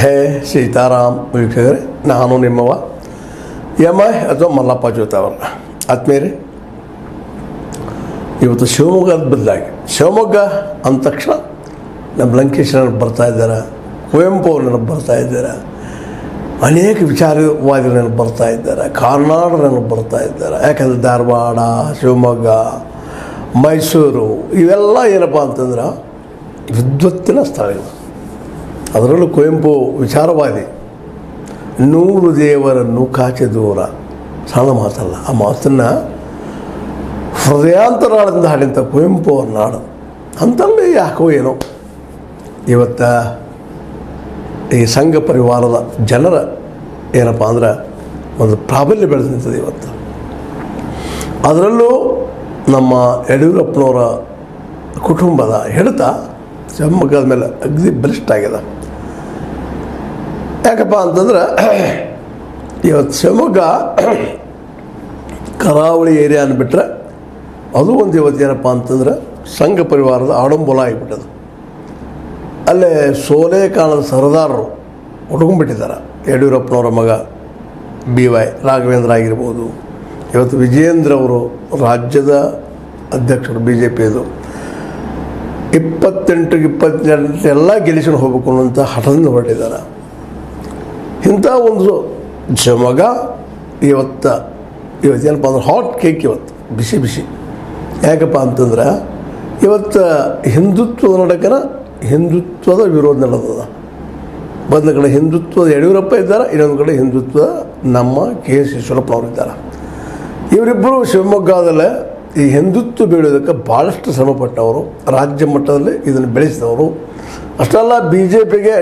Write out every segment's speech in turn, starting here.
ಹೇ ಸೀತಾರಾಮ್ ವೀಕ್ಷಕರೇ, ನಾನು ನಿಮ್ಮವ M I ಅಥವಾ ಮಲ್ಲಪ್ಪ ಜೋತವರ ಆತ್ಮೀಯರೇ. ಇವತ್ತು ಶಿವಮೊಗ್ಗದ ಬದಲಾಗಿ ಶಿವಮೊಗ್ಗ ಅಂದ ತಕ್ಷಣ ನಮ್ಮ ಲಂಕೇಶ್ ನೆನಪು ಬರ್ತಾ ಇದ್ದಾರೆ, ಕುವೆಂಪು ಅವ್ರು ನೆನಪು ಬರ್ತಾ ಇದ್ದಾರೆ, ಅನೇಕ ವಿಚಾರವಾದಿಗಳು ನೆನಪು ಬರ್ತಾ ಇದ್ದಾರೆ, ಕಾರ್ನಾಡ್ ನೆನಪು ಬರ್ತಾ ಇದ್ದಾರೆ. ಯಾಕಂದರೆ ಧಾರವಾಡ, ಶಿವಮೊಗ್ಗ, ಮೈಸೂರು ಇವೆಲ್ಲ ಏನಪ್ಪ ಅಂತಂದ್ರೆ ವಿದ್ವತ್ತಿನ ಸ್ಥಳಗಳು. ಅದರಲ್ಲೂ ಕುವೆಂಪು ವಿಚಾರವಾದಿ. 100 ದೇವರನ್ನು ಕಾಚೆ ದೂರ, ಸಣ್ಣ ಮಾತಲ್ಲ. ಆ ಮಾತನ್ನು ಹೃದಯಾಂತರಾಳದಿಂದ ಹಾಡಿದಂಥ ಕುವೆಂಪು ಅವ್ರ ನಾಡು. ಅಂತಲ್ಲಿ ಯಾಕೋ ಏನೋ ಇವತ್ತು ಈ ಸಂಘ ಪರಿವಾರದ ಜನರ ಏನಪ್ಪ ಅಂದ್ರೆ ಒಂದು ಪ್ರಾಬಲ್ಯ ಬೆಳೆದು ನಿಂತದೆ ಇವತ್ತು. ಅದರಲ್ಲೂ ನಮ್ಮ ಯಡಿಯೂರಪ್ಪನವರ ಕುಟುಂಬದ ಹಿಡಿತ ಶಿವಮೊಗ್ಗದ ಮೇಲೆ ಅಗದಿ ಬಲಿಷ್ಠ ಆಗಿದೆ. ಯಾಕಪ್ಪ ಅಂತಂದ್ರೆ ಇವತ್ತು ಶಿವಮೊಗ್ಗ ಕರಾವಳಿ ಏರಿಯಾ ಅಂದ್ಬಿಟ್ರೆ ಅದು ಒಂದು ಇವತ್ತು ಏನಪ್ಪ ಅಂತಂದ್ರೆ ಸಂಘ ಪರಿವಾರದ ಆಡಂಬಲ ಆಗಿಬಿಟ್ಟದು. ಅಲ್ಲೇ ಸೋಲೆಕಾಲದ ಸರದಾರರು ಹುಡುಕೊಂಡ್ಬಿಟ್ಟಿದ್ದಾರೆ. ಯಡಿಯೂರಪ್ಪನವರ ಮಗ BY ರಾಘವೇಂದ್ರ ಆಗಿರ್ಬೋದು, ಇವತ್ತು ವಿಜಯೇಂದ್ರ ಅವರು ರಾಜ್ಯದ ಅಧ್ಯಕ್ಷರು BJPದು. 28 ಎಲ್ಲ ಗೆಲ್ಲಿಸ್ಕೊಂಡು ಹೋಗ್ಬೇಕು ಅನ್ನೋಂಥ ಹಠದಿಂದ ಹೊರಟಿದ್ದಾರೆ. ಇಂಥ ಒಂದು ಶಿವಮೊಗ್ಗ ಇವತ್ತೇನಪ್ಪ ಅಂದ್ರೆ ಹಾಟ್ ಕೇಕ್, ಇವತ್ತು ಬಿಸಿ ಬಿಸಿ. ಯಾಕಪ್ಪ ಅಂತಂದ್ರೆ ಇವತ್ತು ಹಿಂದುತ್ವದ ನಡಕನ ಹಿಂದುತ್ವದ ವಿರೋಧ ನಡೆದದ. ಒಂದು ಕಡೆ ಹಿಂದುತ್ವದ ಯಡಿಯೂರಪ್ಪ ಇದ್ದಾರೆ, ಇನ್ನೊಂದು ಕಡೆ ಹಿಂದುತ್ವದ ನಮ್ಮ KS ಈಶ್ವರಪ್ಪನವರು ಇದ್ದಾರೆ. ಇವರಿಬ್ಬರು ಶಿವಮೊಗ್ಗದಲ್ಲೇ ಈ ಹಿಂದುತ್ವ ಬೆಳೆಯೋದಕ್ಕೆ ಭಾಳಷ್ಟು ಶ್ರಮಪಟ್ಟವರು, ರಾಜ್ಯ ಮಟ್ಟದಲ್ಲಿ ಇದನ್ನು ಬೆಳೆಸಿದವರು. ಅಷ್ಟೆಲ್ಲ BJPಗೆ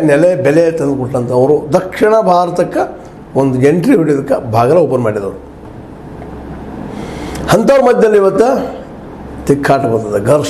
ಬೆಲೆ ತಂದುಕೊಟ್ಟಂಥವರು, ದಕ್ಷಿಣ ಭಾರತಕ್ಕೆ ಒಂದು ಎಂಟ್ರಿ ಹೊಡೆಯೋದಕ್ಕೆ ಬಾಗಿಲ ಓಪನ್ ಮಾಡಿದವರು. ಅಂಥವ್ರ ಮಧ್ಯದಲ್ಲಿ ಇವತ್ತು ತಿಕ್ಕಾಟ ಬರ್ತದೆ, ಘರ್ಷಣೆ